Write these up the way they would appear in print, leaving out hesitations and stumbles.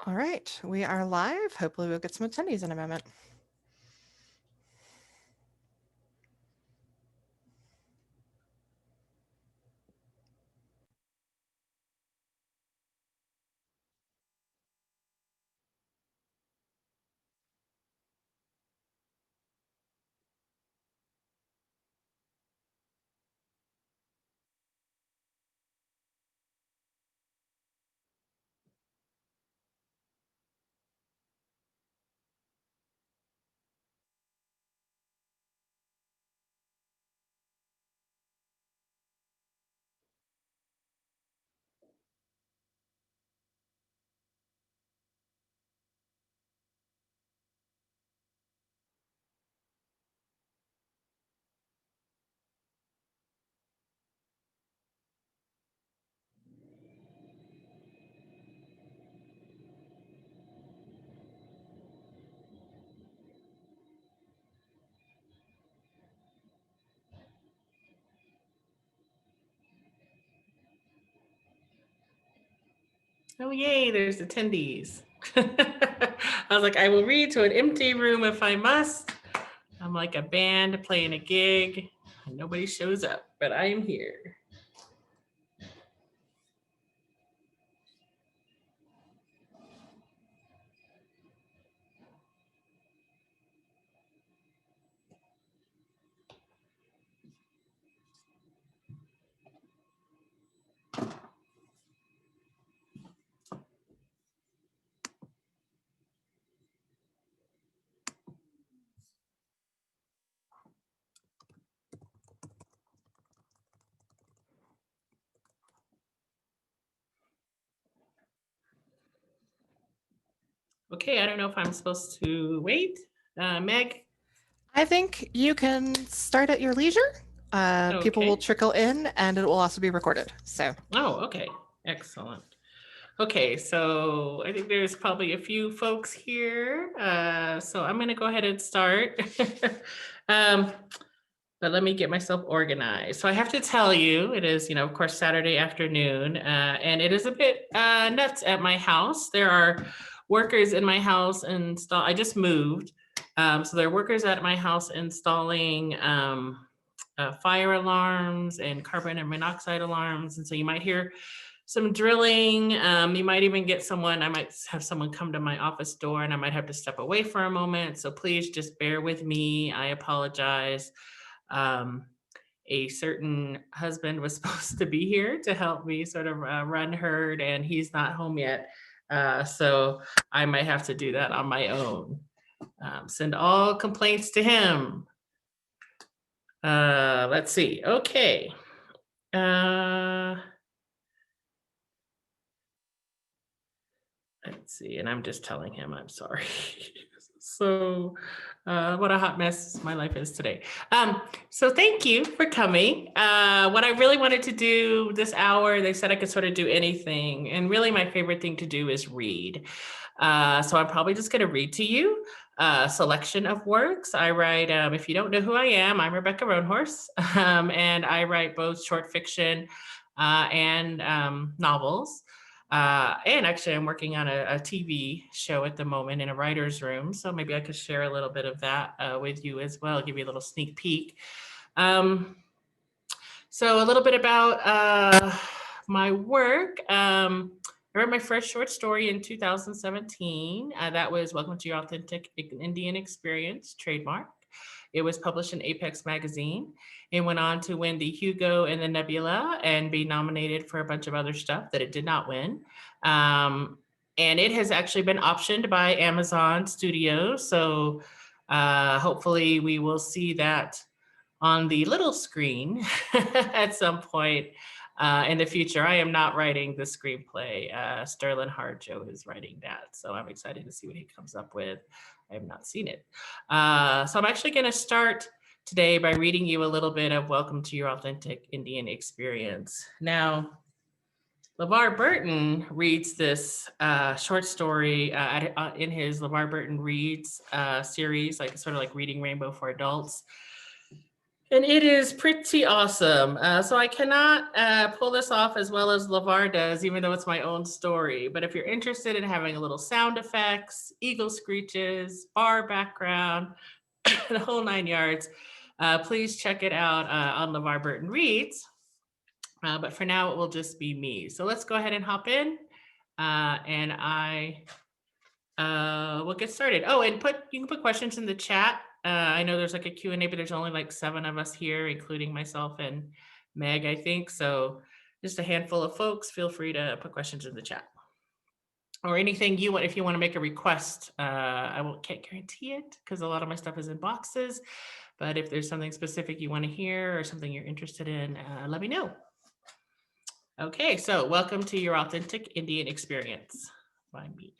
All right, we are live. Hopefully we'll get some attendees in a moment. Oh, yay, there's attendees. I was like, I will read to an empty room if I must. I'm like a band playing a gig, and nobody shows up, but I am here. Okay, I don't know if I'm supposed to wait. Meg? I think you can start at your leisure. People will Okay. trickle in and it will also be recorded. So, Oh, okay. Excellent. Okay, so I think there's probably a few folks here. So I'm going to go ahead and start. But let me get myself organized. So I have to tell you, it is, of course, Saturday afternoon, and it is a bit nuts at my house. There are workers in my house I just moved. So there are workers at my house installing fire alarms and carbon and monoxide alarms. And so you might hear some drilling. You might even get I might have someone come to my office door and I might have to step away for a moment. So please just bear with me. I apologize. A certain husband was supposed to be here to help me sort of run herd, and he's not home yet. So I might have to do that on my own. Send all complaints to him. Let's see. Okay. Let's see. And I'm just telling him I'm sorry. So what a hot mess my life is today. So thank you for coming. What I really wanted to do this hour, they said I could sort of do anything. And really my favorite thing to do is read. So I'm probably just going to read to you a selection of works. I write, if you don't know who I am, I'm Rebecca Roanhorse, and I write both short fiction and novels. And actually, I'm working on a TV show at the moment in a writer's room. So maybe I could share a little bit of that with you as well, give you a little sneak peek. So a little bit about my work. I wrote my first short story in 2017. That was Welcome to Your Authentic Indian Experience, trademark. It was published in Apex Magazine. It went on to win the Hugo and the Nebula and be nominated for a bunch of other stuff that it did not win. And it has actually been optioned by Amazon Studios. So hopefully we will see that on the little screen at some point in the future. I am not writing the screenplay. Sterling Harjo is writing that. So I'm excited to see what he comes up with. I have not seen it. So I'm actually going to start today by reading you a little bit of Welcome to Your Authentic Indian Experience. Now, LeVar Burton reads this short story in his LeVar Burton Reads series, like sort of like Reading Rainbow for adults. And it is pretty awesome. So I cannot pull this off as well as LeVar does, even though it's my own story. But if you're interested in having a little sound effects, eagle screeches, bar background, the whole 9 yards, please check it out on LeVar Burton Reads. But for now, it will just be me. So let's go ahead and hop in, and I we'll get started. Oh, and you can put questions in the chat. I know there's like a Q&A, but there's only like 7 of us here, including myself and Meg, I think. So just a handful of folks. Feel free to put questions in the chat or anything you want. If you want to make a request, can't guarantee it because a lot of my stuff is in boxes. But if there's something specific you want to hear or something you're interested in, let me know. Okay, so welcome to your authentic Indian experience by me.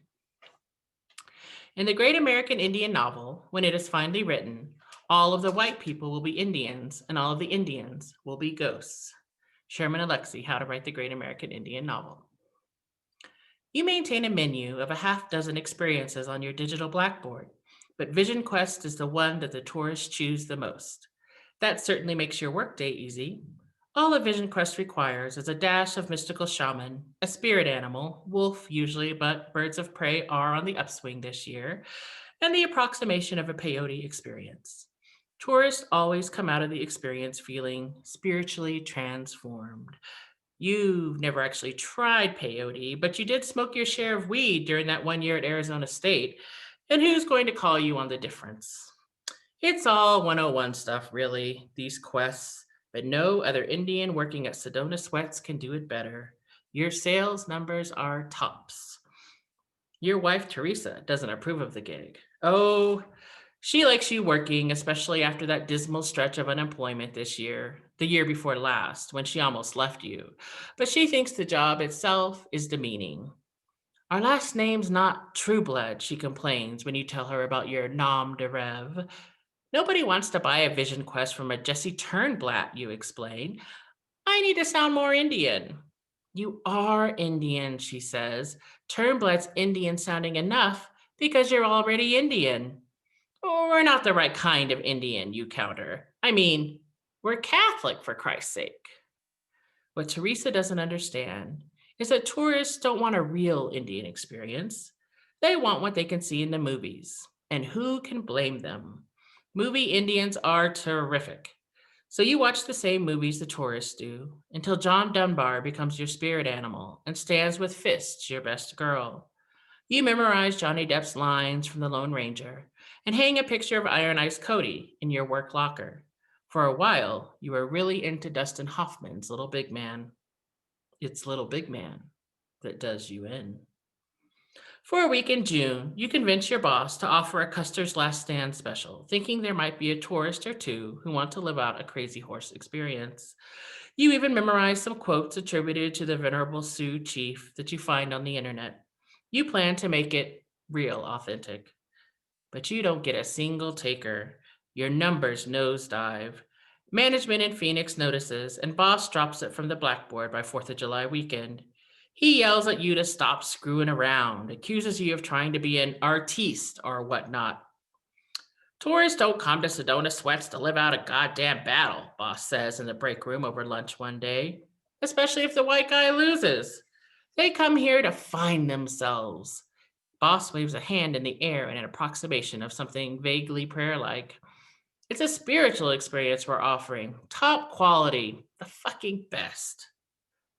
In the great American Indian novel, when it is finally written, all of the white people will be Indians and all of the Indians will be ghosts. Sherman Alexie, How to Write the Great American Indian Novel. You maintain a menu of a half-dozen experiences on your digital blackboard, but Vision Quest is the one that the tourists choose the most. That certainly makes your workday easy. All a Vision Quest requires is a dash of mystical shaman, a spirit animal, wolf usually, but birds of prey are on the upswing this year, and the approximation of a peyote experience. Tourists always come out of the experience feeling spiritually transformed. You've never actually tried peyote, but you did smoke your share of weed during that 1 year at Arizona State, and who's going to call you on the difference? It's all 101 stuff, really, these quests, but no other Indian working at Sedona Sweats can do it better. Your sales numbers are tops. Your wife, Teresa, doesn't approve of the gig. Oh, she likes you working, especially after that dismal stretch of unemployment this year, the year before last, when she almost left you. But she thinks the job itself is demeaning. Our last name's not Trueblood, she complains when you tell her about your nom de rêve. Nobody wants to buy a Vision Quest from a Jesse Turnblatt, you explain. I need to sound more Indian. You are Indian, she says. Turnblatt's Indian sounding enough because you're already Indian. We're not the right kind of Indian, you counter. I mean, we're Catholic, for Christ's sake. What Teresa doesn't understand is that tourists don't want a real Indian experience. They want what they can see in the movies. And who can blame them? Movie Indians are terrific. So you watch the same movies the tourists do until John Dunbar becomes your spirit animal and stands with fists your best girl. You memorize Johnny Depp's lines from The Lone Ranger and hang a picture of Iron Ice Cody in your work locker. For a while, you were really into Dustin Hoffman's Little Big Man. It's Little Big Man that does you in. For a week in June, you convince your boss to offer a Custer's Last Stand special, thinking there might be a tourist or two who want to live out a crazy horse experience. You even memorize some quotes attributed to the Venerable Sioux chief that you find on the internet. You plan to make it real authentic, but you don't get a single taker. Your numbers nosedive. Management in Phoenix notices, and boss drops it from the blackboard by 4th of July weekend. He yells at you to stop screwing around, accuses you of trying to be an artiste or whatnot. Tourists don't come to Sedona Sweats to live out a goddamn battle, boss says in the break room over lunch one day, especially if the white guy loses. They come here to find themselves. Boss waves a hand in the air in an approximation of something vaguely prayer-like. It's a spiritual experience we're offering. Top quality. The fucking best.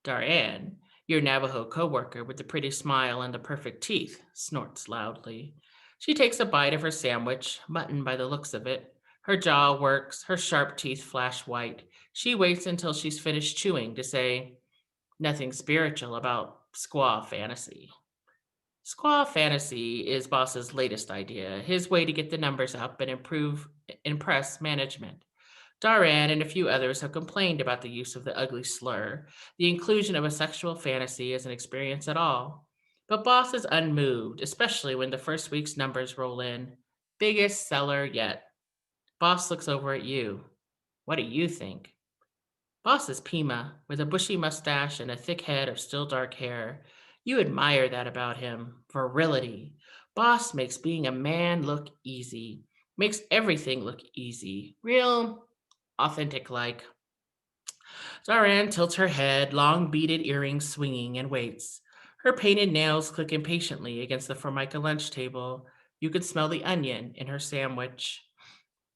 Darane, your Navajo coworker with the pretty smile and the perfect teeth, snorts loudly. She takes a bite of her sandwich, mutton by the looks of it. Her jaw works, her sharp teeth flash white. She waits until she's finished chewing to say, nothing spiritual about squaw fantasy. Squaw fantasy is boss's latest idea, his way to get the numbers up and impress management. Daran and a few others have complained about the use of the ugly slur, the inclusion of a sexual fantasy as an experience at all. But boss is unmoved, especially when the first week's numbers roll in. Biggest seller yet. Boss looks over at you. What do you think? Boss is Pima, with a bushy mustache and a thick head of still dark hair. You admire that about him. Virility. Boss makes being a man look easy. Makes everything look easy. Real authentic like. Zaran tilts her head, long beaded earrings swinging, and waits. Her painted nails click impatiently against the Formica lunch table. You could smell the onion in her sandwich.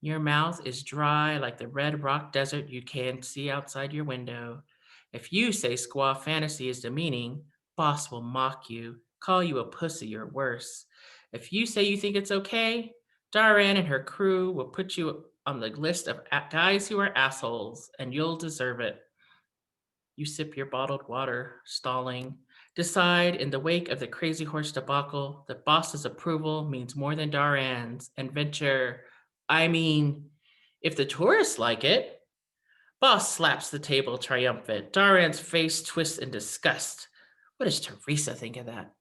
Your mouth is dry like the red rock desert you can't see outside your window. If you say squaw fantasy is demeaning, boss will mock you, call you a pussy or worse. If you say you think it's okay, Daran and her crew will put you on the list of guys who are assholes, and you'll deserve it. You sip your bottled water, stalling. Decide in the wake of the crazy horse debacle that boss's approval means more than Daran's and venture. I mean, if the tourists like it. Boss slaps the table triumphant. Daran's face twists in disgust. What does Teresa think of that?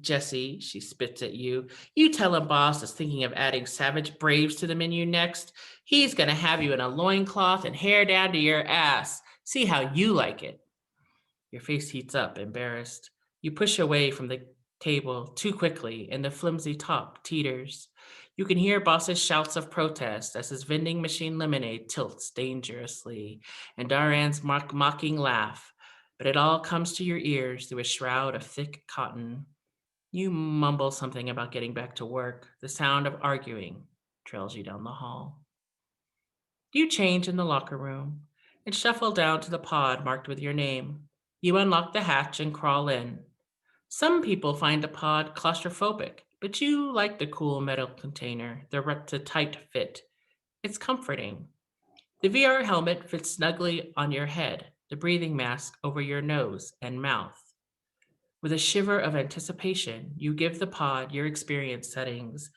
Jesse, she spits at you. You tell him boss is thinking of adding savage braves to the menu next. He's going to have you in a loincloth and hair down to your ass. See how you like it. Your face heats up, embarrassed. You push away from the table too quickly, and the flimsy top teeters. You can hear Boss's shouts of protest as his vending machine lemonade tilts dangerously, and Daran's mocking laugh. But it all comes to your ears through a shroud of thick cotton. You mumble something about getting back to work. The sound of arguing trails you down the hall. You change in the locker room and shuffle down to the pod marked with your name. You unlock the hatch and crawl in. Some people find the pod claustrophobic, but you like the cool metal container, the tight fit. It's comforting. The VR helmet fits snugly on your head, the breathing mask over your nose and mouth. With a shiver of anticipation, you give the pod your experience settings,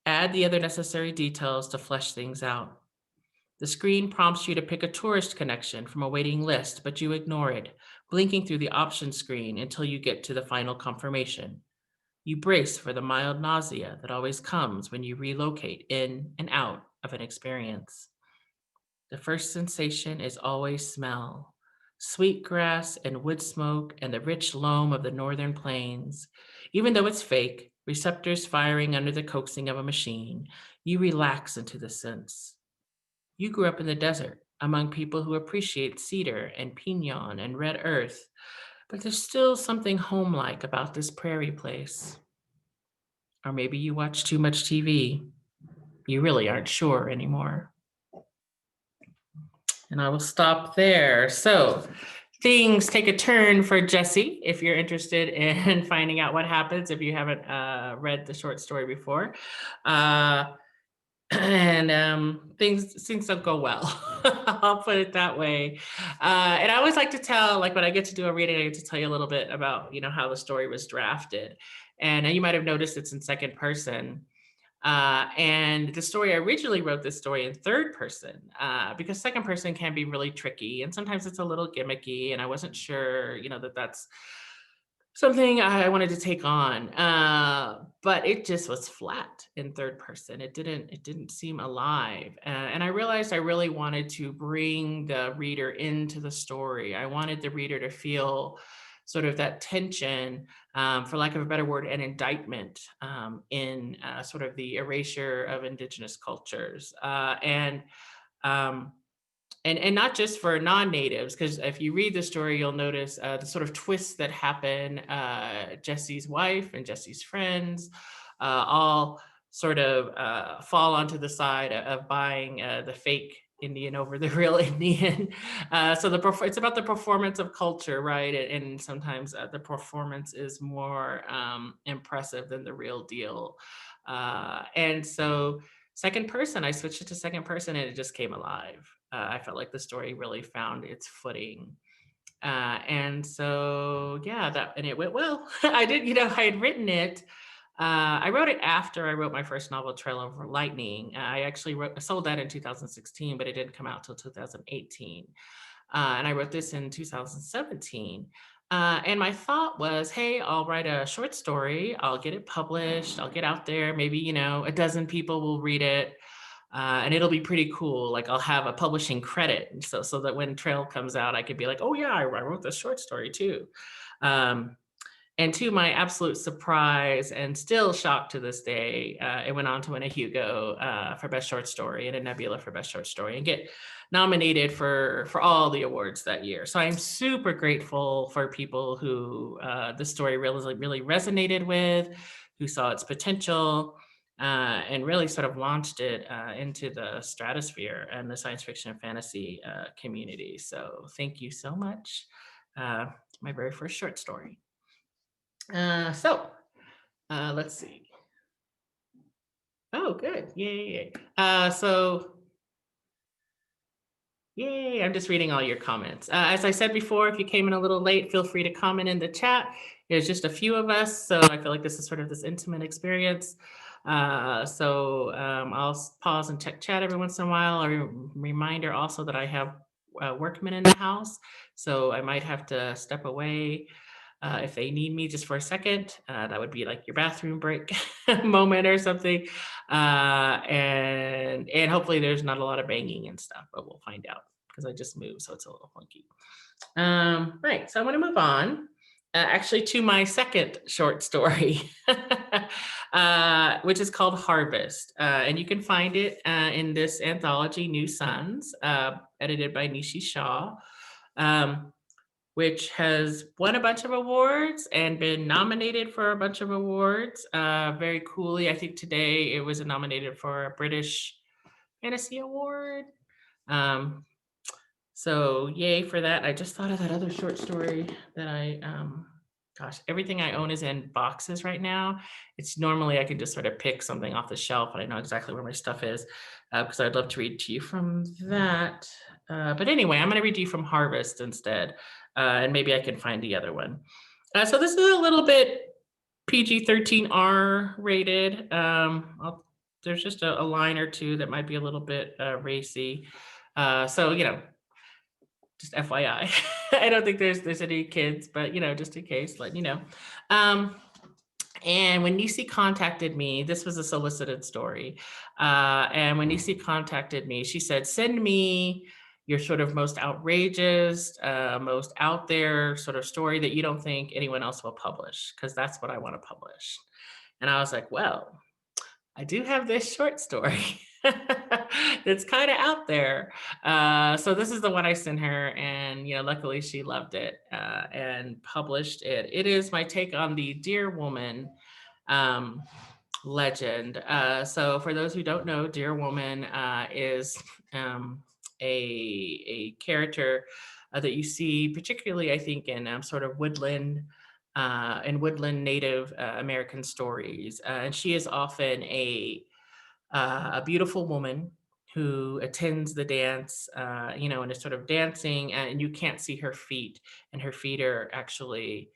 add the other necessary details to flesh things out. The screen prompts you to pick a tourist connection from a waiting list, but you ignore it, blinking through the options screen until you get to the final confirmation. You brace for the mild nausea that always comes when you relocate in and out of an experience. The first sensation is always smell. Sweet grass and wood smoke and the rich loam of the northern plains. Even though it's fake, receptors firing under the coaxing of a machine, you relax into the sense. You grew up in the desert among people who appreciate cedar and pinon and red earth, but there's still something home-like about this prairie place. Or maybe you watch too much TV. You really aren't sure anymore. And I will stop there. So things take a turn for Jesse if you're interested in finding out what happens if you haven't read the short story before. And things don't go well. I'll put it that way. And I always like to tell, like when I get to do a reading, I get to tell you a little bit about, how the story was drafted. And you might have noticed it's in second person. And the story, I originally wrote this story in third person because second person can be really tricky and sometimes it's a little gimmicky. And I wasn't sure, that that's something I wanted to take on, but it just was flat in third person. It didn't seem alive, and I realized I really wanted to bring the reader into the story. I wanted the reader to feel sort of that tension, for lack of a better word, an indictment in sort of the erasure of indigenous cultures, and not just for non-natives, because if you read the story, you'll notice the sort of twists that happen. Jesse's wife and Jesse's friends all sort of fall onto the side of buying the fake Indian over the real Indian. So it's about the performance of culture, right? And sometimes the performance is more impressive than the real deal. And so second person, I switched it to second person and it just came alive. I felt like the story really found its footing. And so, yeah, and it went well. I had written it. I wrote it after I wrote my first novel, Trail Over Lightning. I actually sold that in 2016, but it didn't come out till 2018. And I wrote this in 2017. And my thought was, hey, I'll write a short story. I'll get it published. I'll get out there. Maybe, a dozen people will read it. And it'll be pretty cool. Like I'll have a publishing credit. So that when Trail comes out, I could be like, oh yeah, I wrote this short story too. And to my absolute surprise and still shocked to this day, it went on to win a Hugo for Best Short Story and a Nebula for Best Short Story and get nominated for all the awards that year. So I'm super grateful for people who the story really resonated with, who saw its potential, and really sort of launched it into the stratosphere and the science fiction and fantasy community. So thank you so much. My very first short story. Let's see. Oh, good. Yay. Yay, I'm just reading all your comments. As I said before, if you came in a little late, feel free to comment in the chat. There's just a few of us, so I feel like this is sort of this intimate experience. I'll pause and check chat every once in a while. A reminder also that I have workmen in the house, so I might have to step away if they need me just for a second. That would be like your bathroom break moment or something. And hopefully there's not a lot of banging and stuff, but we'll find out because I just moved, so it's a little funky. Right, so I want to move on actually to my second short story, which is called Harvest. And you can find it in this anthology, New Suns, edited by Nishi Shah. Which has won a bunch of awards and been nominated for a bunch of awards. Very coolly, I think today it was nominated for a British Fantasy Award. So yay for that. I just thought of that other short story that gosh, everything I own is in boxes right now. It's normally I could just sort of pick something off the shelf and I know exactly where my stuff is because I'd love to read to you from that. But anyway, I'm going to read to you from Harvest instead. And maybe I can find the other one. So this is a little bit PG-13R rated. There's just a line or two that might be a little bit racy. So, just FYI. I don't think there's any kids, but, just in case, let you know. And when Nisi contacted me, this was a solicited story. And when Nisi contacted me, she said, send me your sort of most outrageous, most out there sort of story that you don't think anyone else will publish, because that's what I want to publish. And I was like, well, I do have this short story that's kind of out there. So this is the one I sent her, and luckily she loved it and published it. It is my take on the Deer Woman legend. So for those who don't know, Deer Woman is a character that you see particularly, I think, in sort of woodland Native American stories. And she is often a beautiful woman who attends the dance, and is sort of dancing, and you can't see her feet, and her feet are actually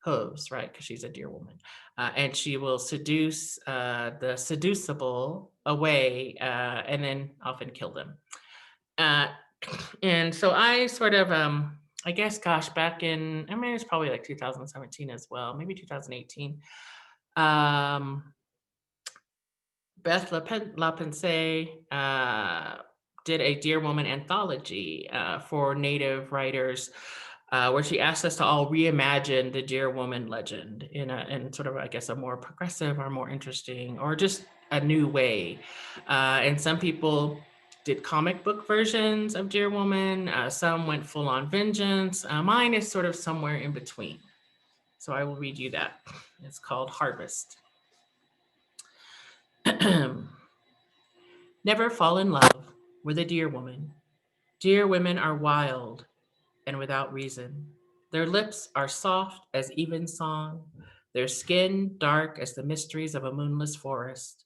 hooves, right? Because she's a deer woman. And she will seduce the seducible away and then often kill them. And so I sort of, I guess, gosh, back in, it's probably like 2017 as well, maybe 2018. Beth LaPensée did a Deer Woman anthology for Native writers where she asked us to all reimagine the Deer Woman legend in sort of, I guess, a more progressive or more interesting or just a new way. And some people did comic book versions of Deer Woman. Some went full on vengeance. Mine is sort of somewhere in between. So I will read you that. It's called Harvest. Never fall in love with a deer woman. Deer women are wild and without reason. Their lips are soft as even song, their skin dark as the mysteries of a moonless forest.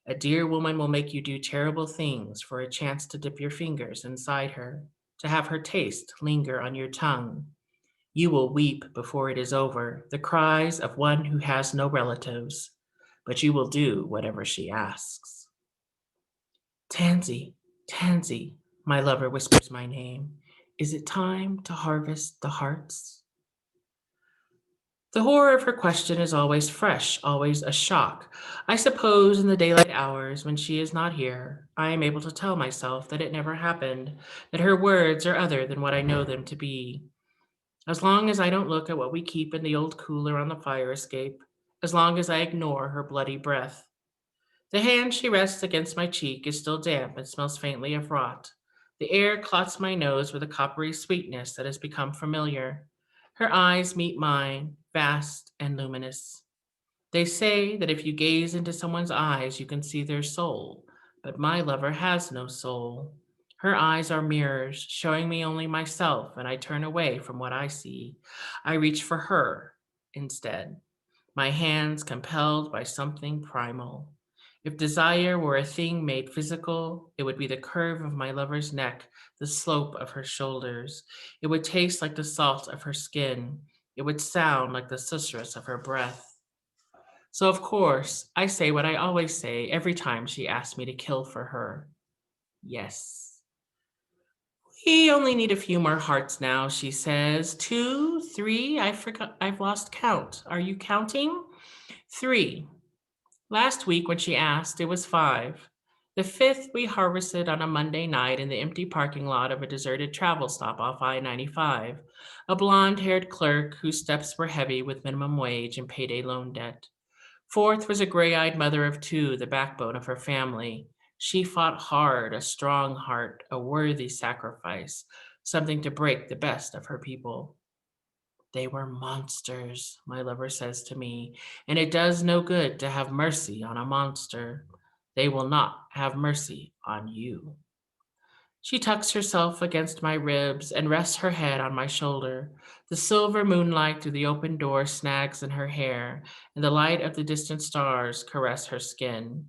A deer woman will make you do terrible things for a chance to dip your fingers inside her, to have her taste linger on your tongue. You will weep before it is over, the cries of one who has no relatives, but you will do whatever she asks. Tansy, Tansy, my lover whispers my name. Is it time to harvest the hearts? The horror of her question is always fresh, always a shock. I suppose in the daylight hours when she is not here, I am able to tell myself that it never happened, that her words are other than what I know them to be. As long as I don't look at what we keep in the old cooler on the fire escape, as long as I ignore her bloody breath. The hand she rests against my cheek is still damp and smells faintly of rot. The air clots my nose with a coppery sweetness that has become familiar. Her eyes meet mine, vast and luminous. They say that if you gaze into someone's eyes, you can see their soul, but my lover has no soul. Her eyes are mirrors, showing me only myself, and I turn away from what I see. I reach for her instead, my hands compelled by something primal. If desire were a thing made physical, it would be the curve of my lover's neck, the slope of her shoulders. It would taste like the salt of her skin. It would sound like the susurrus of her breath. So, of course, I say what I always say every time she asks me to kill for her. Yes. We only need a few more hearts now, she says. 2, 3, I forgot, I've lost count. Are you counting? 3. Last week, when she asked, it was 5. The fifth we harvested on a Monday night in the empty parking lot of a deserted travel stop off I-95, a blonde haired clerk whose steps were heavy with minimum wage and payday loan debt. Fourth was a gray eyed mother of 2, the backbone of her family. She fought hard, a strong heart, a worthy sacrifice, something to break the best of her people. They were monsters, my lover says to me, and it does no good to have mercy on a monster. They will not have mercy on you. She tucks herself against my ribs and rests her head on my shoulder. The silver moonlight through the open door snags in her hair, and the light of the distant stars caress her skin.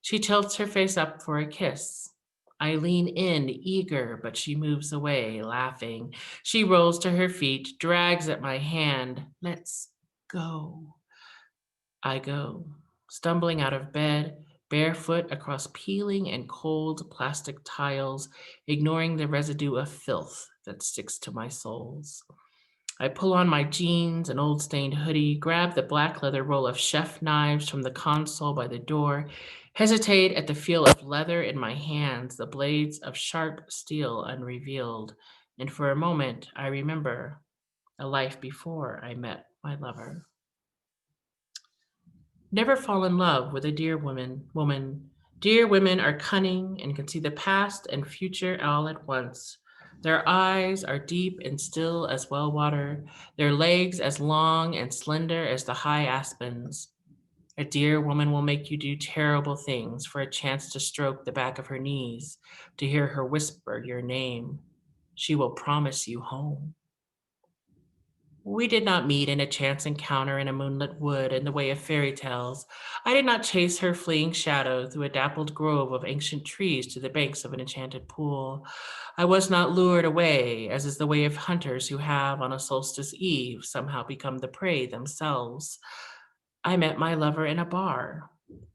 She tilts her face up for a kiss. I lean in, eager, but she moves away, laughing. She rolls to her feet, drags at my hand. Let's go. I go, stumbling out of bed, barefoot across peeling and cold plastic tiles, ignoring the residue of filth that sticks to my soles. I pull on my jeans, an old stained hoodie, grab the black leather roll of chef knives from the console by the door, hesitate at the feel of leather in my hands, the blades of sharp steel unrevealed, and for a moment I remember a life before I met my lover. Never fall in love with a dear woman. Dear women are cunning and can see the past and future all at once. Their eyes are deep and still as well water, their legs as long and slender as the high aspens. A dear woman will make you do terrible things for a chance to stroke the back of her knees, to hear her whisper your name. She will promise you home. We did not meet in a chance encounter in a moonlit wood in the way of fairy tales. I did not chase her fleeing shadow through a dappled grove of ancient trees to the banks of an enchanted pool. I was not lured away, as is the way of hunters who have, on a solstice eve, somehow become the prey themselves. I met my lover in a bar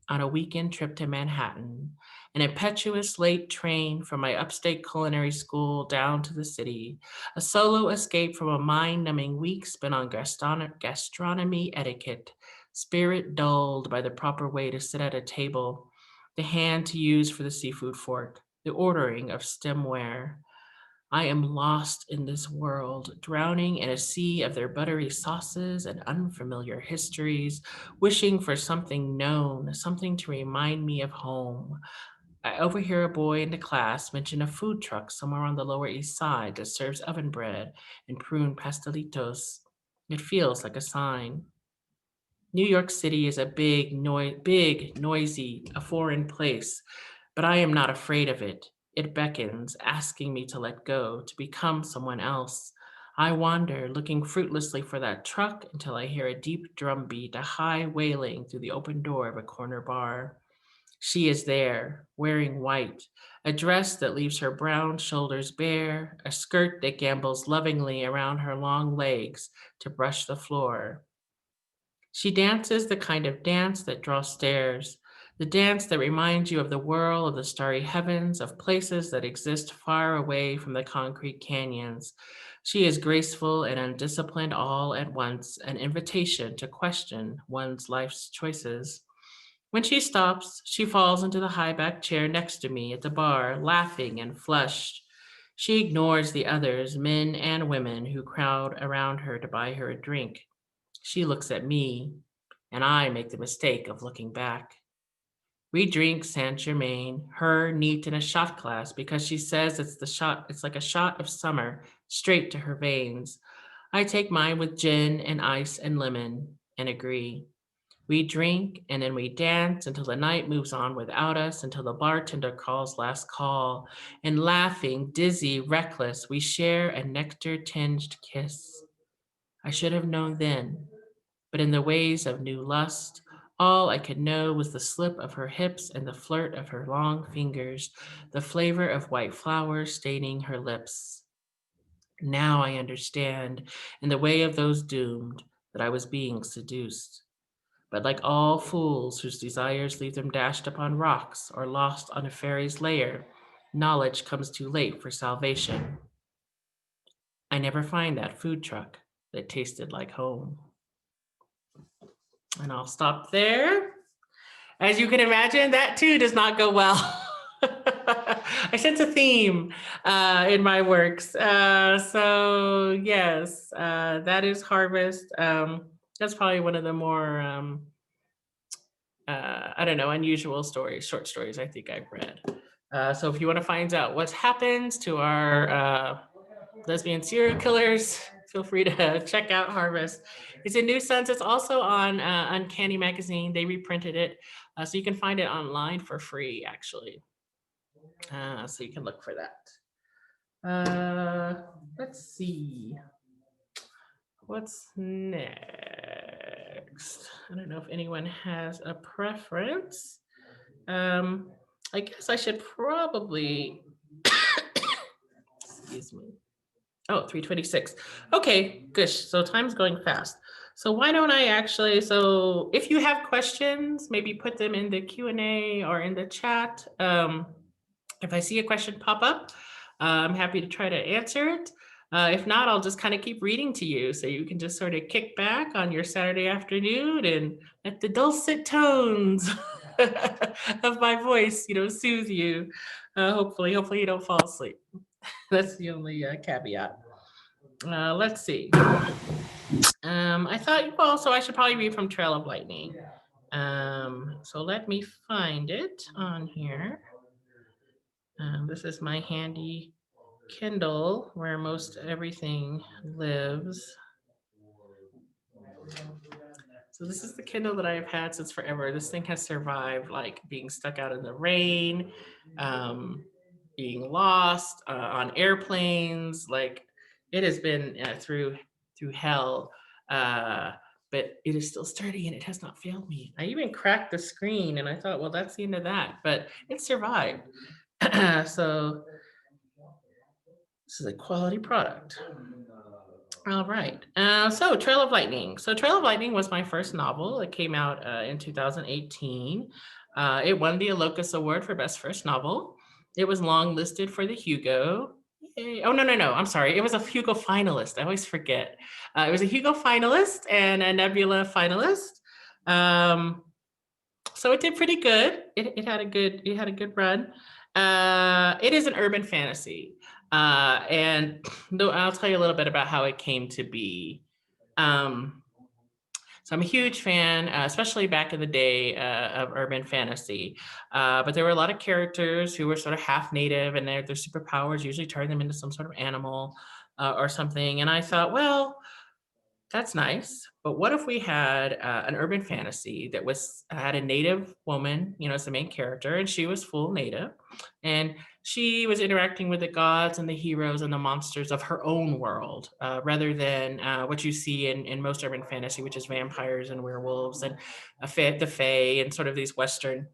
on a weekend trip to Manhattan, an impetuous late train from my upstate culinary school down to the city, a solo escape from a mind-numbing week spent on gastronomy etiquette, spirit dulled by the proper way to sit at a table, the hand to use for the seafood fork, the ordering of stemware. I am lost in this world, drowning in a sea of their buttery sauces and unfamiliar histories, wishing for something known, something to remind me of home. I overhear a boy in the class mention a food truck somewhere on the Lower East Side that serves oven bread and prune pastelitos. It feels like a sign. New York City is a big, noisy, a foreign place, but I am not afraid of it. It beckons, asking me to let go, to become someone else. I wander, looking fruitlessly for that truck until I hear a deep drum beat, a high wailing through the open door of a corner bar. She is there, wearing white, a dress that leaves her brown shoulders bare, a skirt that gambols lovingly around her long legs to brush the floor. She dances the kind of dance that draws stares, the dance that reminds you of the whirl of the starry heavens, of places that exist far away from the concrete canyons. She is graceful and undisciplined all at once, an invitation to question one's life's choices. When she stops, she falls into the high back chair next to me at the bar, laughing and flushed. She ignores the others, men and women, who crowd around her to buy her a drink. She looks at me, and I make the mistake of looking back. We drink Saint Germain, her neat in a shot glass, because she says it's like a shot of summer straight to her veins. I take mine with gin and ice and lemon and agree. We drink and then we dance until the night moves on without us, until the bartender calls last call. And laughing, dizzy, reckless, we share a nectar tinged kiss. I should have known then, but in the ways of new lust, all I could know was the slip of her hips and the flirt of her long fingers, the flavor of white flowers staining her lips. Now I understand, in the way of those doomed, that I was being seduced. But like all fools whose desires leave them dashed upon rocks or lost on a fairy's lair, knowledge comes too late for salvation. I never find that food truck that tasted like home. And I'll stop there. As you can imagine, that too does not go well. I sense a theme in my works. So yes, that is Harvest. That's probably one of the more, I don't know, unusual stories, short stories I think I've read. So if you want to find out what happens to our lesbian serial killers, feel free to check out Harvest. It's in New Sons. It's also on Uncanny Magazine. They reprinted it. So you can find it online for free, actually. So you can look for that. Let's see. What's next? I don't know if anyone has a preference. I guess I should probably, excuse me. Oh, 3:26. Okay, good. So time's going fast. So why don't I actually, so if you have questions, maybe put them in the Q&A or in the chat. If I see a question pop up, I'm happy to try to answer it. If not, I'll just kind of keep reading to you so you can just sort of kick back on your Saturday afternoon and let the dulcet tones of my voice, soothe you. Hopefully you don't fall asleep. That's the only caveat. Let's see. I thought also I should probably read from Trail of Lightning. So let me find it on here. This is my handy Kindle where most everything lives. So this is the Kindle that I've had since forever. This thing has survived like being stuck out in the rain, being lost on airplanes. Like it has been through hell, but it is still sturdy and it has not failed me. I even cracked the screen and I thought, well, that's the end of that, but it survived. So this is a quality product. All right. So Trail of Lightning. So Trail of Lightning was my first novel. It came out in 2018. It won the Locus Award for Best First Novel. It was long listed for the Hugo. Yay. Oh, no. I'm sorry. It was a Hugo finalist. I always forget. It was a Hugo finalist and a Nebula finalist. So it did pretty good. It had a good run. It is an urban fantasy. And I'll tell you a little bit about how it came to be. So I'm a huge fan, especially back in the day of urban fantasy. But there were a lot of characters who were sort of half native and their superpowers usually turn them into some sort of animal or something. And I thought, well, that's nice. But what if we had an urban fantasy that had a native woman, as the main character, and she was full native, and she was interacting with the gods and the heroes and the monsters of her own world, rather than what you see in most urban fantasy, which is vampires and werewolves and the fae and sort of these Western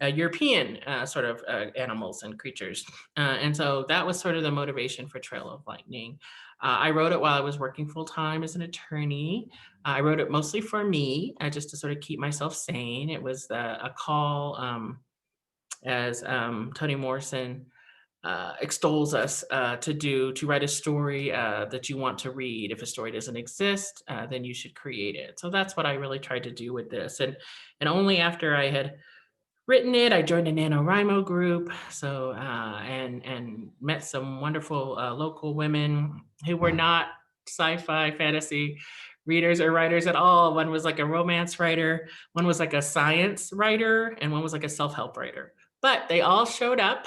European sort of animals and creatures. And so that was sort of the motivation for Trail of Lightning. I wrote it while I was working full time as an attorney. I wrote it mostly for me, just to sort of keep myself sane. It was a call, as Toni Morrison extols us to write a story that you want to read. If a story doesn't exist, then you should create it. So that's what I really tried to do with this. And only after I had written it, I joined a NaNoWriMo group. So and met some wonderful local women who were not sci-fi fantasy readers or writers at all. One was like a romance writer, one was like a science writer, and one was like a self-help writer. But they all showed up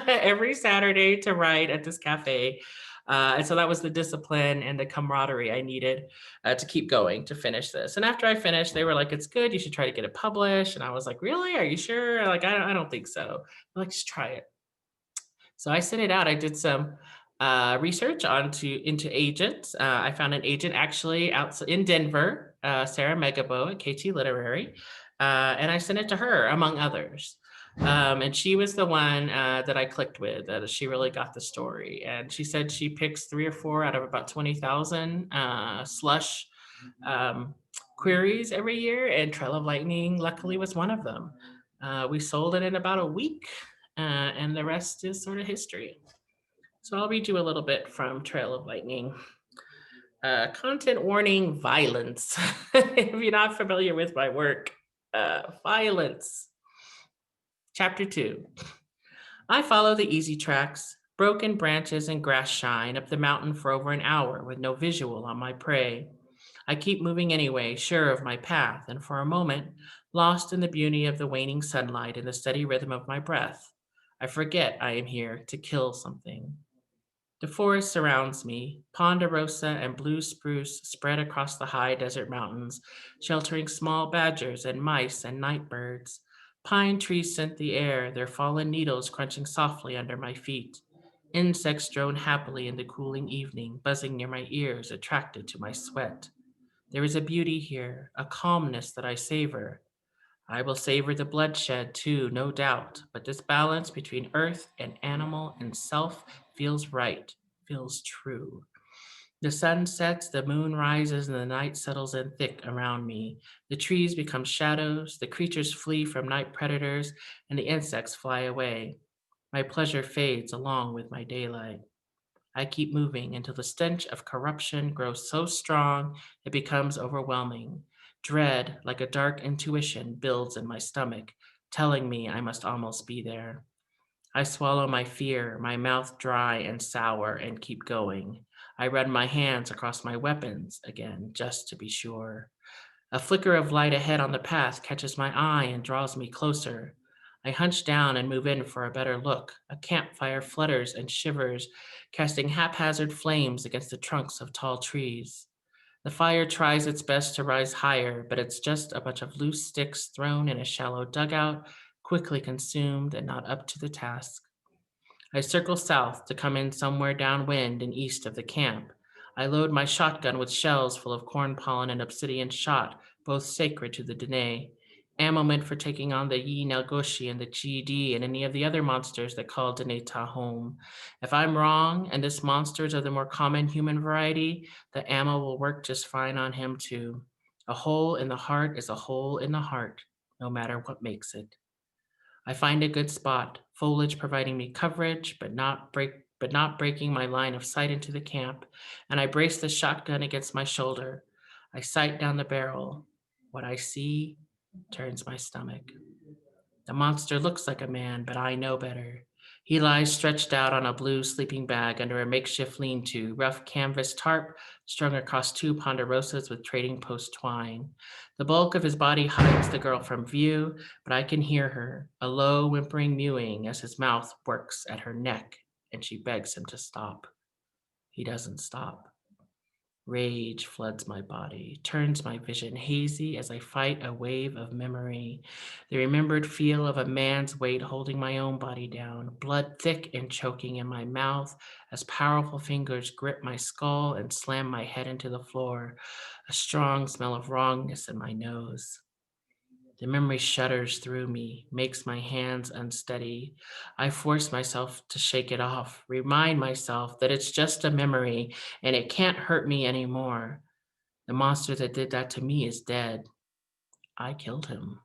every Saturday to write at this cafe. And so that was the discipline and the camaraderie I needed to keep going to finish this. And after I finished, they were like, "It's good. You should try to get it published." And I was like, "Really? Are you sure?" Like, I don't think so. I'm like, "Just try it." So I sent it out. I did some research into agents. I found an agent actually out in Denver, Sarah Megabo at KT Literary, and I sent it to her among others. And she was the one that I clicked with. She really got the story, and she said she picks 3 or 4 out of about 20,000 slush um, queries every year, and Trail of Lightning luckily was one of them. We sold it in about a week, and the rest is sort of history. So I'll read you a little bit from Trail of Lightning. Content warning: violence. If you're not familiar with my work, violence. Chapter 2. I follow the easy tracks, broken branches and grass shine up the mountain for over an hour with no visual on my prey. I keep moving anyway, sure of my path, and for a moment, lost in the beauty of the waning sunlight and the steady rhythm of my breath, I forget I am here to kill something. The forest surrounds me, ponderosa and blue spruce spread across the high desert mountains, sheltering small badgers and mice and night birds. Pine trees scent the air, their fallen needles crunching softly under my feet. Insects drone happily in the cooling evening, buzzing near my ears, attracted to my sweat. There is a beauty here, a calmness that I savor. I will savor the bloodshed too, no doubt, but this balance between earth and animal and self feels right, feels true. The sun sets, the moon rises, and the night settles in thick around me. The trees become shadows, the creatures flee from night predators, and the insects fly away. My pleasure fades along with my daylight. I keep moving until the stench of corruption grows so strong it becomes overwhelming. Dread, like a dark intuition, builds in my stomach, telling me I must almost be there. I swallow my fear, my mouth dry and sour, and keep going. I run my hands across my weapons again, just to be sure. A flicker of light ahead on the path catches my eye and draws me closer. I hunch down and move in for a better look. A campfire flutters and shivers, casting haphazard flames against the trunks of tall trees. The fire tries its best to rise higher, but it's just a bunch of loose sticks thrown in a shallow dugout, quickly consumed and not up to the task. I circle south to come in somewhere downwind and east of the camp. I load my shotgun with shells full of corn pollen and obsidian shot, both sacred to the Dene, ammo meant for taking on the Yi Nalgoshi and the GD and any of the other monsters that call Deneta home. If I'm wrong and this monster is of the more common human variety, the ammo will work just fine on him too. A hole in the heart is a hole in the heart, no matter what makes it. I find a good spot, foliage providing me coverage, but not breaking my line of sight into the camp, and I brace the shotgun against my shoulder. I sight down the barrel. What I see turns my stomach. The monster looks like a man, but I know better. He lies stretched out on a blue sleeping bag under a makeshift lean-to, rough canvas tarp strung across 2 ponderosas with trading post twine. The bulk of his body hides the girl from view, but I can hear her, a low whimpering mewing as his mouth works at her neck, and she begs him to stop. He doesn't stop. Rage floods my body, turns my vision hazy as I fight a wave of memory. The remembered feel of a man's weight holding my own body down, blood thick and choking in my mouth as powerful fingers grip my skull and slam my head into the floor, a strong smell of wrongness in my nose. The memory shudders through me, makes my hands unsteady. I force myself to shake it off, remind myself that it's just a memory and it can't hurt me anymore. The monster that did that to me is dead. I killed him.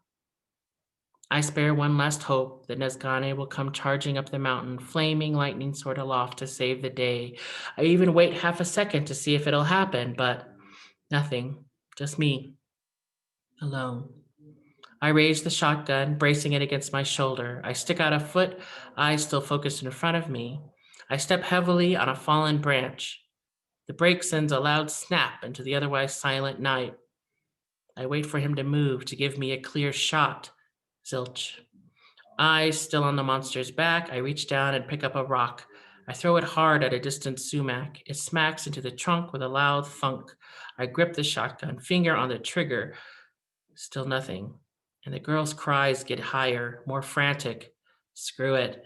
I spare one last hope that Nezgane will come charging up the mountain, flaming lightning sword aloft to save the day. I even wait half a second to see if it'll happen, but nothing, just me, alone. I raise the shotgun, bracing it against my shoulder. I stick out a foot, eyes still focused in front of me. I step heavily on a fallen branch. The brake sends a loud snap into the otherwise silent night. I wait for him to move, to give me a clear shot. Zilch. Eyes still on the monster's back, I reach down and pick up a rock. I throw it hard at a distant sumac. It smacks into the trunk with a loud thunk. I grip the shotgun, finger on the trigger. Still nothing. And the girl's cries get higher, more frantic. Screw it.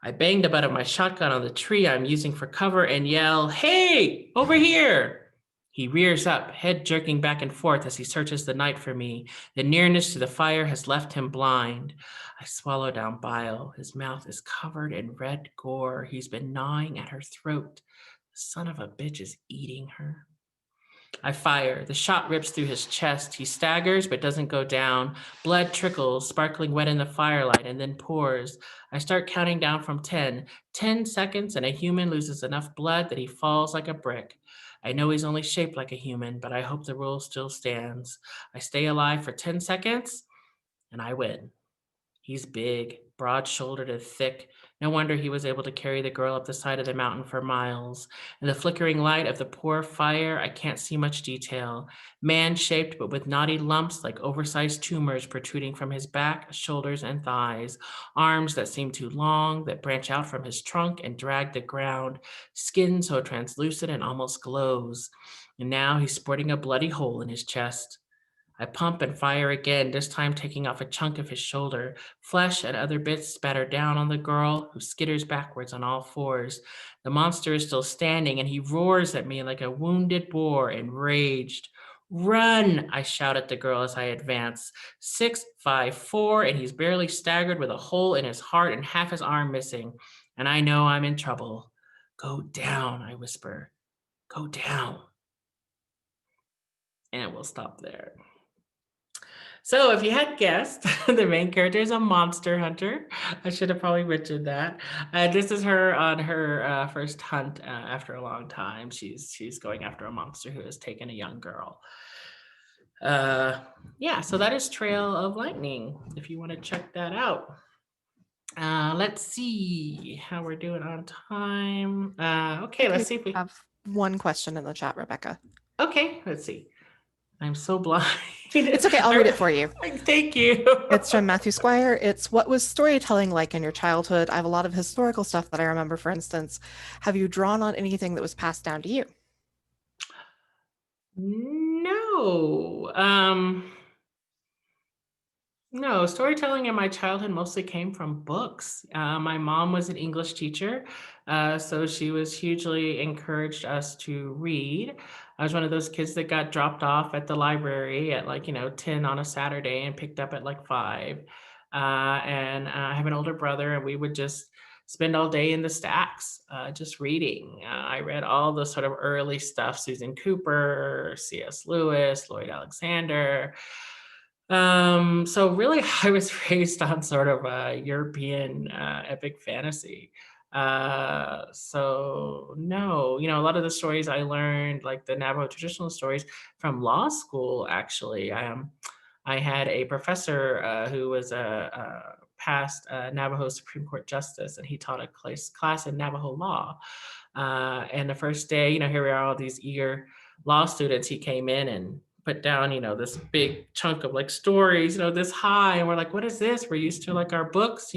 I bang the butt of my shotgun on the tree I'm using for cover and yell, "Hey, over here!" He rears up, head jerking back and forth as he searches the night for me. The nearness to the fire has left him blind. I swallow down bile. His mouth is covered in red gore. He's been gnawing at her throat. The son of a bitch is eating her. I fire. The shot rips through his chest. He staggers but doesn't go down. Blood trickles, sparkling wet in the firelight, and then pours. I start counting down from 10. 10 seconds, and a human loses enough blood that he falls like a brick. I know he's only shaped like a human, but I hope the rule still stands. I stay alive for 10 seconds, and I win. He's big, broad-shouldered and thick. No wonder he was able to carry the girl up the side of the mountain for miles. In the flickering light of the poor fire, I can't see much detail. Man-shaped, but with knotty lumps like oversized tumors protruding from his back, shoulders, and thighs. Arms that seem too long, that branch out from his trunk and drag the ground. Skin so translucent and almost glows. And now he's sporting a bloody hole in his chest. I pump and fire again, this time taking off a chunk of his shoulder. Flesh and other bits spatter down on the girl, who skitters backwards on all fours. The monster is still standing, and he roars at me like a wounded boar, enraged. "Run!" I shout at the girl as I advance. 6, 5, 4, and he's barely staggered with a hole in his heart and half his arm missing. And I know I'm in trouble. "Go down," I whisper. "Go down." And we'll stop there. So if you had guessed, the main character is a monster hunter. I should have probably mentioned that. This is her on her first hunt after a long time. She's going after a monster who has taken a young girl. Yeah, so that is Trail of Lightning, if you want to check that out. Let's see how we're doing on time. Okay, let's see if we have one question in the chat, Rebecca. Okay, let's see. I'm so blind. It's okay. I'll read it for you. Thank you. It's from Matthew Squire. It's, what was storytelling like in your childhood? I have a lot of historical stuff that I remember, for instance. Have you drawn on anything that was passed down to you? No. No, storytelling in my childhood mostly came from books. My mom was an English teacher, so she was hugely encouraged us to read. I was one of those kids that got dropped off at the library at 10 on a Saturday and picked up at 5. And I have an older brother, and we would just spend all day in the stacks, just reading. I read all the sort of early stuff, Susan Cooper, C.S. Lewis, Lloyd Alexander. So really, I was raised on sort of a European epic fantasy. So no, a lot of the stories I learned, like the Navajo traditional stories, from law school. Actually, I had a professor who was a past Navajo Supreme Court justice, and he taught a class in Navajo law. And the first day, here we are, all these eager law students. He came in and put down, this big chunk of stories, this high. And we're like, what is this? We're used to our books,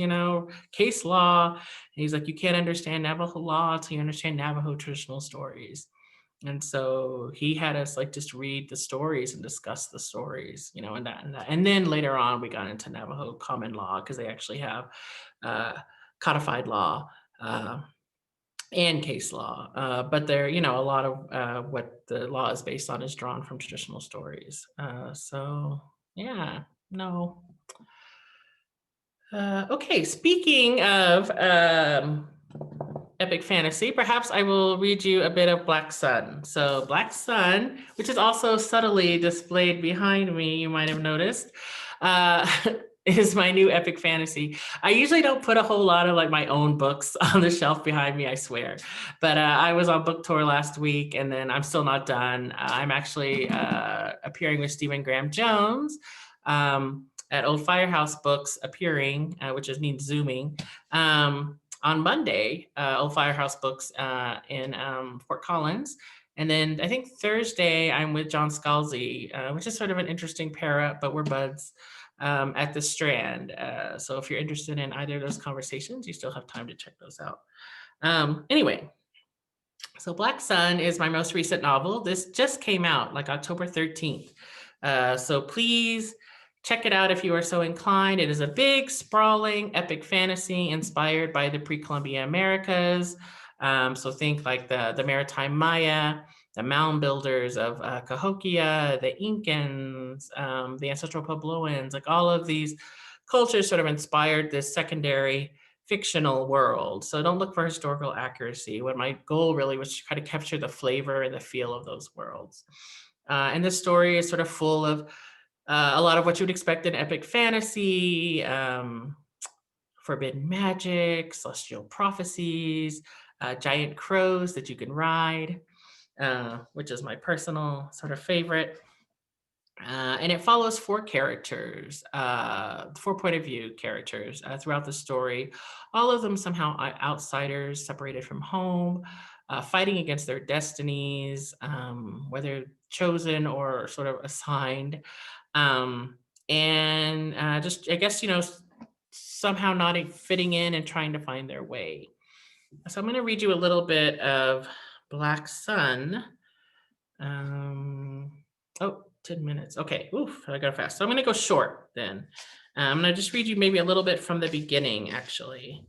case law. And he's like, you can't understand Navajo law until you understand Navajo traditional stories. And so he had us just read the stories and discuss the stories, and that. And then later on, we got into Navajo common law, because they actually have codified law. And case law, but there, a lot of what the law is based on is drawn from traditional stories. So yeah, no. Okay, speaking of epic fantasy, perhaps I will read you a bit of Black Sun. So Black Sun, which is also subtly displayed behind me, you might have noticed, is my new epic fantasy. I usually don't put a whole lot of my own books on the shelf behind me, I swear. But I was on book tour last week, and then I'm still not done. I'm actually appearing with Stephen Graham Jones at Old Firehouse Books, appearing, which means Zooming, on Monday, Old Firehouse Books in Fort Collins. And then I think Thursday I'm with John Scalzi, which is sort of an interesting pair up, but we're buds at the Strand. So if you're interested in either of those conversations, you still have time to check those out. Anyway, so Black Sun is my most recent novel. This just came out like October 13th. So please check it out if you are so inclined. It is a big, sprawling, epic fantasy inspired by the pre-Columbian Americas. So think like the maritime Maya, the mound builders of Cahokia, the Incans, the ancestral Puebloans, like all of these cultures sort of inspired this secondary fictional world. So don't look for historical accuracy. What my goal really was to try to capture the flavor and the feel of those worlds. And this story is sort of full of a lot of what you would expect in epic fantasy, forbidden magic, celestial prophecies, giant crows that you can ride, which is my personal sort of favorite. And it follows four characters, four point of view characters throughout the story. All of them somehow outsiders, separated from home, fighting against their destinies, whether chosen or sort of assigned. Um, and just, I guess, somehow not fitting in and trying to find their way. So I'm going to read you a little bit of Black Sun. Oh, 10 minutes. Okay. Oof, I got fast. So I'm going to go short then. I'm going to just read you maybe a little bit from the beginning, actually.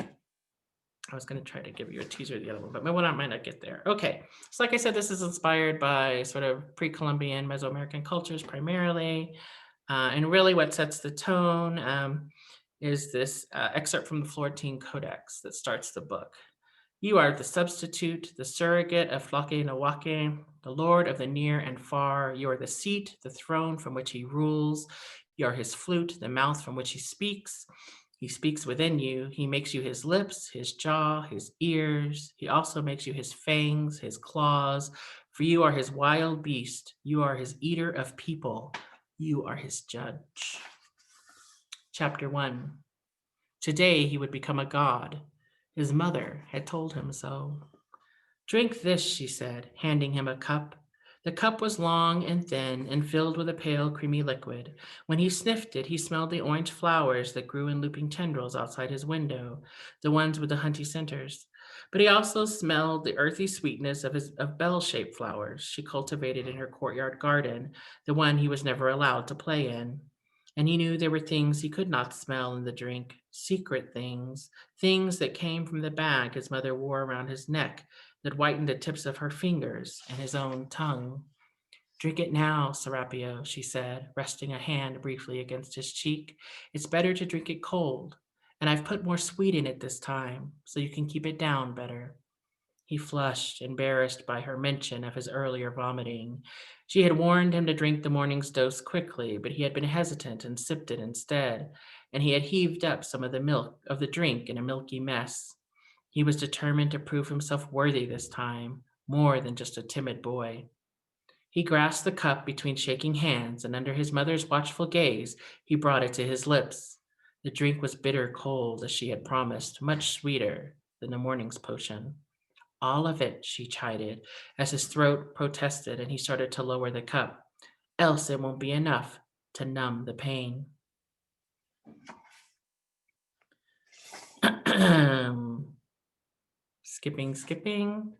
I was going to try to give you a teaser of the other one, but I might not get there. Okay. So like I said, this is inspired by sort of pre-Columbian Mesoamerican cultures primarily. And really what sets the tone is this excerpt from the Florentine Codex that starts the book. You are the substitute, the surrogate of Flake Nawake, the Lord of the near and far. You are the seat, the throne from which he rules. You are his flute, the mouth from which he speaks. He speaks within you. He makes you his lips, his jaw, his ears. He also makes you his fangs, his claws. For you are his wild beast. You are his eater of people. You are his judge. Chapter 1. Today he would become a god. His mother had told him so. Drink this, she said, handing him a cup. The cup was long and thin and filled with a pale, creamy liquid. When he sniffed it, he smelled the orange flowers that grew in looping tendrils outside his window, the ones with the hunty centers. But he also smelled the earthy sweetness of bell-shaped flowers she cultivated in her courtyard garden, the one he was never allowed to play in. And he knew there were things he could not smell in the drink, secret things, things that came from the bag his mother wore around his neck that whitened the tips of her fingers and his own tongue. Drink it now, Serapio, she said, resting a hand briefly against his cheek. It's better to drink it cold, and I've put more sweet in it this time, so you can keep it down better. He flushed, embarrassed by her mention of his earlier vomiting. She had warned him to drink the morning's dose quickly, but he had been hesitant and sipped it instead, and he had heaved up some of the milk of the drink in a milky mess. He was determined to prove himself worthy this time, more than just a timid boy. He grasped the cup between shaking hands, and under his mother's watchful gaze, he brought it to his lips. The drink was bitter cold, as she had promised, much sweeter than the morning's potion. All of it, she chided, as his throat protested and he started to lower the cup. Else it won't be enough to numb the pain. Skipping.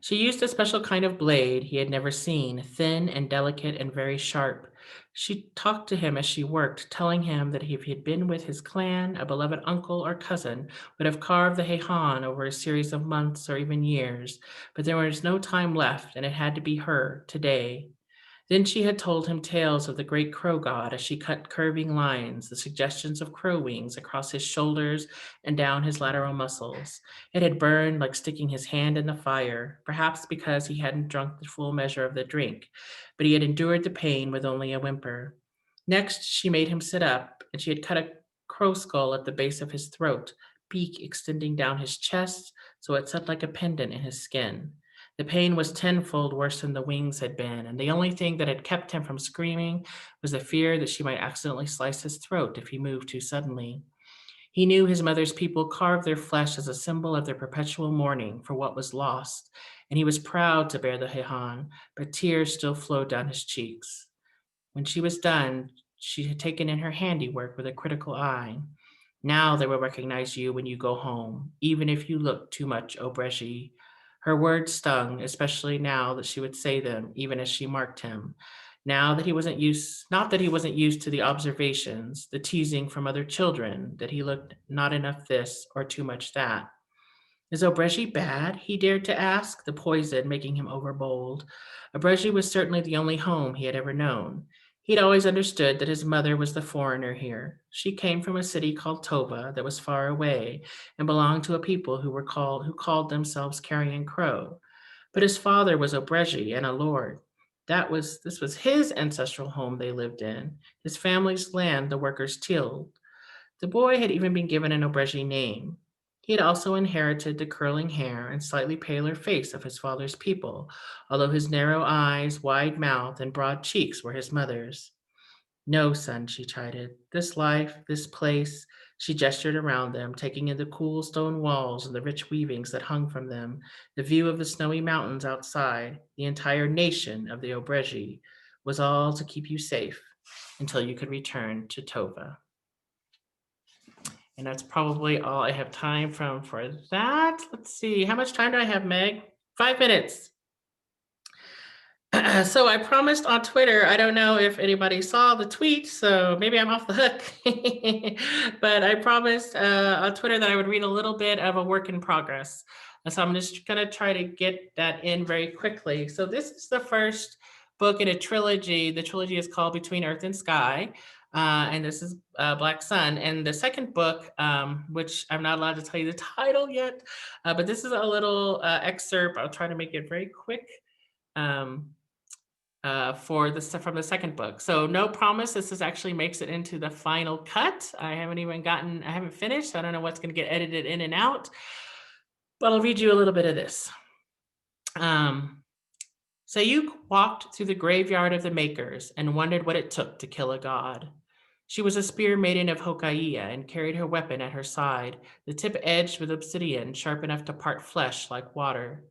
She used a special kind of blade he had never seen, thin and delicate and very sharp. She talked to him as she worked, telling him that if he had been with his clan, a beloved uncle or cousin would have carved the heihan over a series of months or even years, but there was no time left, and it had to be her today. Then she had told him tales of the great crow god as she cut curving lines, the suggestions of crow wings across his shoulders and down his lateral muscles. It had burned like sticking his hand in the fire, perhaps because he hadn't drunk the full measure of the drink, but he had endured the pain with only a whimper. Next, she made him sit up, and she had cut a crow skull at the base of his throat, beak extending down his chest so it sat like a pendant in his skin. The pain was tenfold worse than the wings had been, and the only thing that had kept him from screaming was the fear that she might accidentally slice his throat if he moved too suddenly. He knew his mother's people carved their flesh as a symbol of their perpetual mourning for what was lost, and he was proud to bear the heian, but tears still flowed down his cheeks. When she was done, she had taken in her handiwork with a critical eye. Now they will recognize you when you go home, even if you look too much Obreshi. Her words stung, especially now that she would say them, even as she marked him. Now that he wasn't used, not that he wasn't used to the observations, the teasing from other children, that he looked not enough this or too much that. Is Obreshi bad? He dared to ask, the poison making him overbold. Obreshi was certainly the only home he had ever known. He'd always understood that his mother was the foreigner here. She came from a city called Tova that was far away and belonged to a people who called themselves Carrion Crow. But his father was Obreshi and a lord. This was his ancestral home they lived in, his family's land the workers tilled. The boy had even been given an Obreji name. He had also inherited the curling hair and slightly paler face of his father's people, although his narrow eyes, wide mouth, and broad cheeks were his mother's. No, son, she chided. This life, this place, she gestured around them, taking in the cool stone walls and the rich weavings that hung from them, the view of the snowy mountains outside, the entire nation of the Obreji, was all to keep you safe until you could return to Tova. And that's probably all I have time for that. Let's see. How much time do I have, Meg? 5 minutes. So I promised on Twitter, I don't know if anybody saw the tweet, so maybe I'm off the hook. But I promised on Twitter that I would read a little bit of a work in progress. So I'm just going to try to get that in very quickly. So this is the first book in a trilogy. The trilogy is called Between Earth and Sky. And this is Black Sun. And the second book, which I'm not allowed to tell you the title yet, but this is a little excerpt. I'll try to make it very quick. From the second book. So no promise this actually makes it into the final cut. I haven't finished. So I don't know what's going to get edited in and out, but I'll read you a little bit of this. Sayuk walked through the graveyard of the makers and wondered what it took to kill a god. She was a spear maiden of Hokaiya and carried her weapon at her side, the tip edged with obsidian, sharp enough to part flesh like water.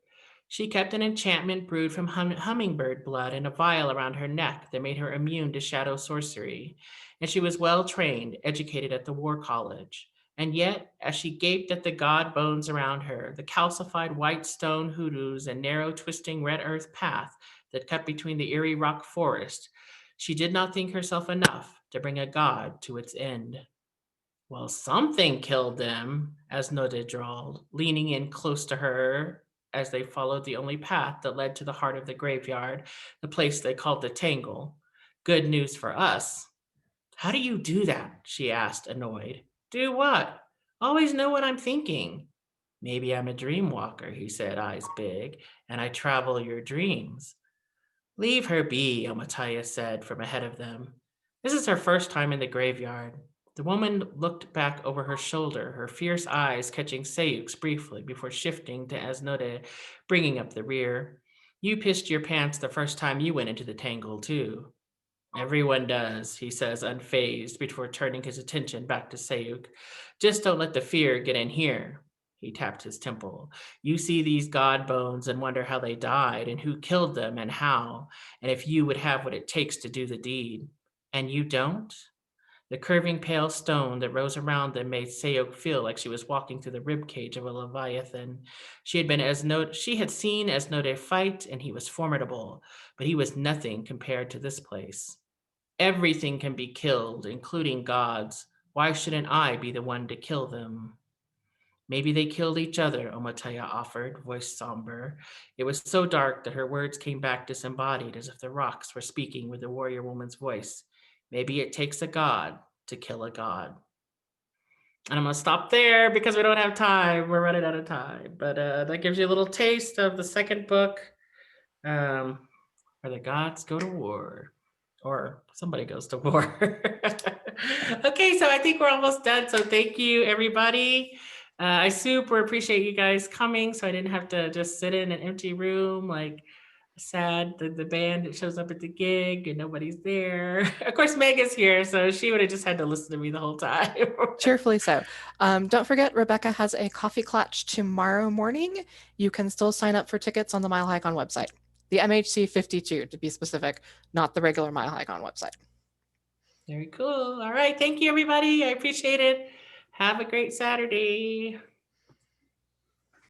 She kept an enchantment brewed from hummingbird blood in a vial around her neck that made her immune to shadow sorcery, and she was well trained, educated at the War College. And yet, as she gaped at the god bones around her, the calcified white stone hoodoos and narrow twisting red earth path that cut between the eerie rock forest, she did not think herself enough to bring a god to its end. Well, something killed them, as Node drawled, leaning in close to her as they followed the only path that led to the heart of the graveyard, the place they called the Tangle. Good news for us. How do you do that? She asked, annoyed. Do what? Always know what I'm thinking. Maybe I'm a dream walker, he said, eyes big, and I travel your dreams. Leave her be, Omataya said from ahead of them. This is her first time in the graveyard. The woman looked back over her shoulder, her fierce eyes catching Sayuk's briefly before shifting to Asnode, bringing up the rear. You pissed your pants the first time you went into the tangle, too. Everyone does, he says, unfazed, before turning his attention back to Sayuk. Just don't let the fear get in here. He tapped his temple. You see these god bones and wonder how they died and who killed them and how, and if you would have what it takes to do the deed. And you don't? The curving pale stone that rose around them made Sayok feel like she was walking through the ribcage of a leviathan. She had seen Asnode fight, and he was formidable, but he was nothing compared to this place. Everything can be killed, including gods. Why shouldn't I be the one to kill them? Maybe they killed each other, Omataya offered, voice somber. It was so dark that her words came back disembodied, as if the rocks were speaking with the warrior woman's voice. Maybe it takes a god to kill a god. And I'm going to stop there because we don't have time. We're running out of time. But that gives you a little taste of the second book, where the gods go to war. Or somebody goes to war. Okay, so I think we're almost done. So thank you, everybody. I super appreciate you guys coming, so I didn't have to just sit in an empty room. sad the band that shows up at the gig and nobody's there. Of course, Meg is here, so she would have just had to listen to me the whole time. Cheerfully so. Don't forget, Rebecca has a coffee clutch tomorrow morning. You can still sign up for tickets on the MileHiCon website. The MHC 52, to be specific, not the regular MileHiCon website. Very cool. All right. Thank you, everybody. I appreciate it. Have a great Saturday.